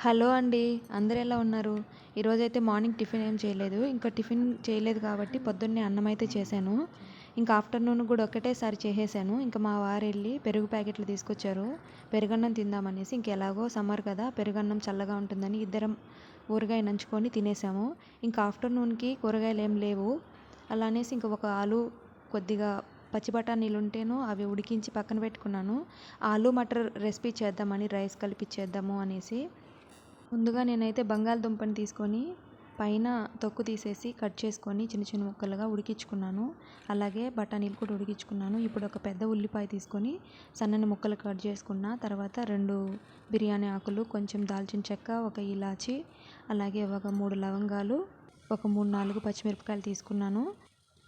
Hello అండి. అందరూ ఎలా ఉన్నారు? ఈరోజైతే మార్నింగ్ టిఫిన్ ఏం చేయలేదు. ఇంకా టిఫిన్ చేయలేదు కాబట్టి పొద్దున్నే అన్నం అయితే చేశాను. ఇంకా ఆఫ్టర్‌నూన్ కూడా ఒకటేసారి చేసేసాను. ఇంకా మా వారెళ్ళి పెరుగు ప్యాకెట్లు తీసుకొచ్చారు. పెరుగన్నం తిందామనేసి ఇంక ఎలాగో సమ్మర్ కదా! పెరుగన్నం చల్లగా ఉంటుందని ఇద్దరం ఊరగాయ నంచుకొని తినేసాము. ఇంకా ఆఫ్టర్‌నూన్‌కి కూరగాయలేం లేవు. అలా అనేసి ఇంక ఒక ఆలు, కొద్దిగా పచ్చి బఠానీలుంటేను అవి ఉడికించి పక్కన పెట్టుకున్నాను. ఆలు మటర్ రెసిపీ చేద్దామని రైస్ కలిపిచ్చేద్దాము అనేసి. ముందుగా నేనైతే బంగాళదుంపని తీసుకొని పైన తొక్కు తీసేసి కట్ చేసుకొని చిన్న చిన్న ముక్కలుగా ఉడికించుకున్నాను. అలాగే బఠానీలు కూడా ఉడికించుకున్నాను. ఇప్పుడు ఒక పెద్ద ఉల్లిపాయ తీసుకొని సన్నని ముక్కలు కట్ చేసుకున్న తర్వాత 2 బిర్యానీ ఆకులు, కొంచెం దాల్చిన చెక్క, ఒక ఇలాచి, అలాగే ఒక 3 లవంగాలు, ఒక 3, 4 పచ్చిమిరపకాయలు తీసుకున్నాను.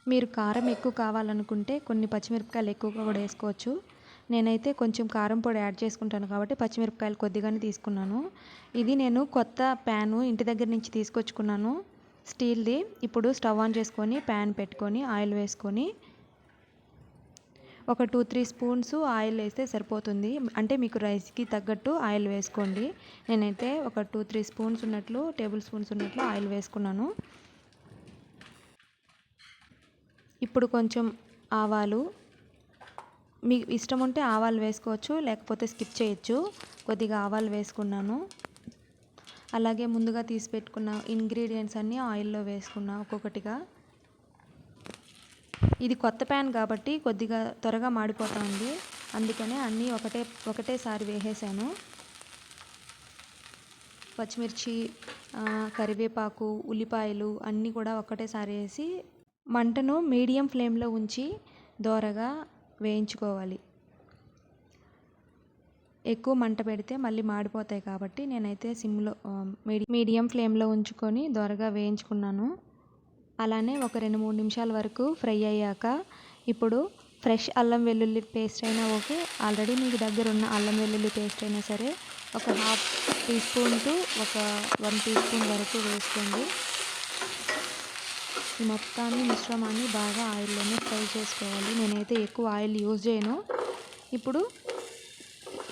మీరు కారం ఎక్కువ కావాలనుకుంటే కొన్ని పచ్చిమిరపకాయలు ఎక్కువగా కూడా వేసుకోవచ్చు. నేనైతే కొంచెం కారం పొడి యాడ్ చేసుకుంటాను కాబట్టి పచ్చిమిరపకాయలు కొద్దిగానే తీసుకున్నాను. ఇది నేను కొత్త ప్యాను ఇంటి దగ్గర నుంచి తీసుకొచ్చుకున్నాను, స్టీల్ది. ఇప్పుడు స్టవ్ ఆన్ చేసుకొని ప్యాన్ పెట్టుకొని ఆయిల్ వేసుకొని ఒక 2-3 స్పూన్స్ ఆయిల్ వేస్తే సరిపోతుంది. అంటే మీకు రైస్కి తగ్గట్టు ఆయిల్ వేసుకోండి. నేనైతే ఒక 2-3 స్పూన్స్ ఉన్నట్లు, టేబుల్ స్పూన్స్ ఉన్నట్లు ఆయిల్ వేసుకున్నాను. ఇప్పుడు కొంచెం ఆవాలు, మీకు ఇష్టం ఉంటే ఆవాలు వేసుకోవచ్చు, లేకపోతే స్కిప్ చేయొచ్చు. కొద్దిగా ఆవాలు వేసుకున్నాను. అలాగే ముందుగా తీసి పెట్టుకున్న ఇంగ్రీడియంట్స్ అన్నీ ఆయిల్లో వేసుకున్నా ఒక్కొక్కటిగా. ఇది కొత్త ప్యాన్ కాబట్టి కొద్దిగా త్వరగా మాడిపోతా ఉంది. అందుకనే అన్నీ ఒకటేసారి వేసేసాను. పచ్చిమిర్చి, కరివేపాకు, ఉల్లిపాయలు అన్నీ కూడా ఒకటేసారి వేసి మంటను మీడియం ఫ్లేమ్లో ఉంచి దోరగా వేయించుకోవాలి. ఎక్కువ మంట పెడితే మళ్ళీ మాడిపోతాయి కాబట్టి నేనైతే సిమ్లో మీడియం ఫ్లేమ్లో ఉంచుకొని దోరగా వేయించుకున్నాను. అలానే ఒక 2-3 నిమిషాల వరకు ఫ్రై అయ్యాక ఇప్పుడు ఫ్రెష్ అల్లం వెల్లుల్లి పేస్ట్ అయినా ఓకే, ఆల్రెడీ మీకు దగ్గర ఉన్న అల్లం వెల్లుల్లి పేస్ట్ అయినా సరే ఒక 1/2 టీ స్పూన్ టు ఒక 1 టీ స్పూన్ వరకు వేసుకోండి. ఈ మొత్తాన్ని మిశ్రమాన్ని బాగా ఆయిల్లోనే ఫ్రై చేసుకోవాలి. నేనైతే ఎక్కువ ఆయిల్ యూజ్ చేయను. ఇప్పుడు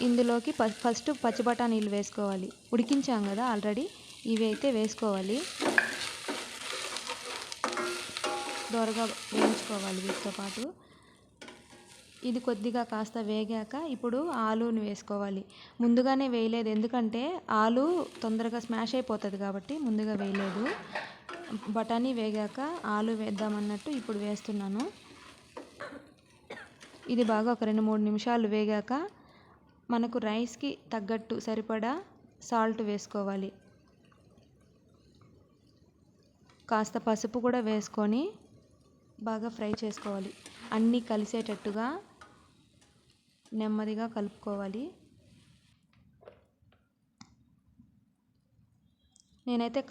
ఇందులోకి ఫస్ట్ పచ్చి బఠానీలు వేసుకోవాలి. ఉడికించాం కదా ఆల్రెడీ, ఇవి అయితే వేసుకోవాలి. దోరగా వేయించుకోవాలి వీటితో పాటు. ఇది కొద్దిగా కాస్త వేగాక ఇప్పుడు ఆలూని వేసుకోవాలి. ముందుగానే వేయలేదు, ఎందుకంటే ఆలు తొందరగా స్మాష్ అయిపోతుంది కాబట్టి ముందుగా వేయలేదు. బఠానీ వేగాక ఆలు వేద్దామన్నట్టు ఇప్పుడు వేస్తున్నాను. ఇది బాగా ఒక 2-3 నిమిషాలు వేగాక మనకు రైస్కి తగ్గట్టు సరిపడా సాల్ట్ వేసుకోవాలి. కాస్త పసుపు కూడా వేసుకొని బాగా ఫ్రై చేసుకోవాలి. అన్నీ కలిసేటట్టుగా నెమ్మదిగా కలుపుకోవాలి. నేనైతే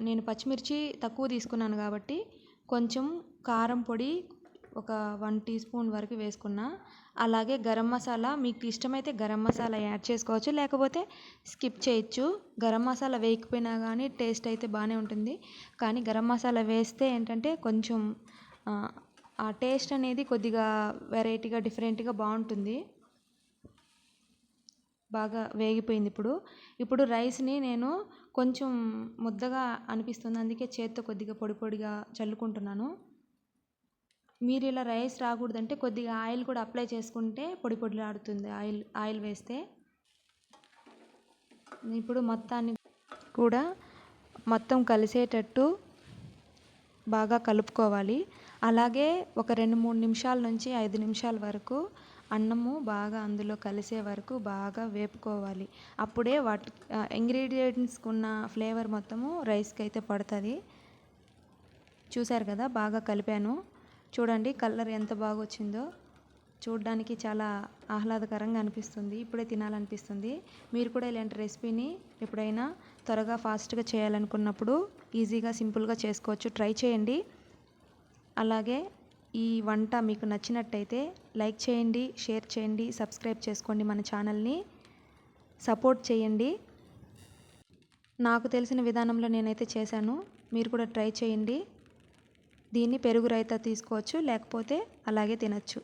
నేను పచ్చిమిర్చి తక్కువ తీసుకున్నాను కాబట్టి కొంచెం కారం పొడి ఒక 1 టీ స్పూన్ వరకు వేసుకున్నా. అలాగే గరం మసాలా, మీకు ఇష్టమైతే గరం మసాలా యాడ్ చేసుకోవచ్చు, లేకపోతే స్కిప్ చేయొచ్చు. గరం మసాలా వేయకపోయినా కానీ టేస్ట్ అయితే బాగానే ఉంటుంది. కానీ గరం మసాలా వేస్తే ఏంటంటే కొంచెం ఆ టేస్ట్ అనేది కొద్దిగా వెరైటీగా డిఫరెంట్గా బాగుంటుంది. బాగా వేగిపోయింది. ఇప్పుడు రైస్ని నేను కొంచెం ముద్దగా అనిపిస్తుంది, అందుకే చేత్తో కొద్దిగా పొడి పొడిగా చల్లుకుంటున్నాను. మీరు ఇలా రైస్ రాకూడదంటే కొద్దిగా ఆయిల్ కూడా అప్లై చేసుకుంటే పొడి పొడిలాడుతుంది ఆయిల్ వేస్తే. ఇప్పుడు మొత్తాన్ని కూడా మొత్తం కలిసేటట్టు బాగా కలుపుకోవాలి. అలాగే ఒక 2-3 నిమిషాల నుంచి 5 నిమిషాల వరకు అన్నము బాగా అందులో కలిసే వరకు బాగా వేపుకోవాలి. అప్పుడే ఇంగ్రీడియంట్స్కి ఉన్న ఫ్లేవర్ మొత్తము రైస్కి అయితే పడుతుంది. చూసారు కదా, బాగా కలిపాను. చూడండి కలర్ ఎంత బాగా వచ్చిందో. చూడడానికి చాలా ఆహ్లాదకరంగా అనిపిస్తుంది. ఇప్పుడే తినాలనిపిస్తుంది. మీరు కూడా ఇలాంటి రెసిపీని ఎప్పుడైనా త్వరగా ఫాస్ట్గా చేయాలనుకున్నప్పుడు ఈజీగా సింపుల్గా చేసుకోవచ్చు. ట్రై చేయండి. అలాగే ఈ వంట మీకు నచ్చినట్టయితే లైక్ చేయండి, షేర్ చేయండి, సబ్స్క్రైబ్ చేసుకోండి. మన ఛానల్ని సపోర్ట్ చేయండి. నాకు తెలిసిన విధానంలో నేనైతే చేశాను, మీరు కూడా ట్రై చేయండి. దీన్ని పెరుగు రైతా తీసుకోవచ్చు, లేకపోతే అలాగే తినచ్చు.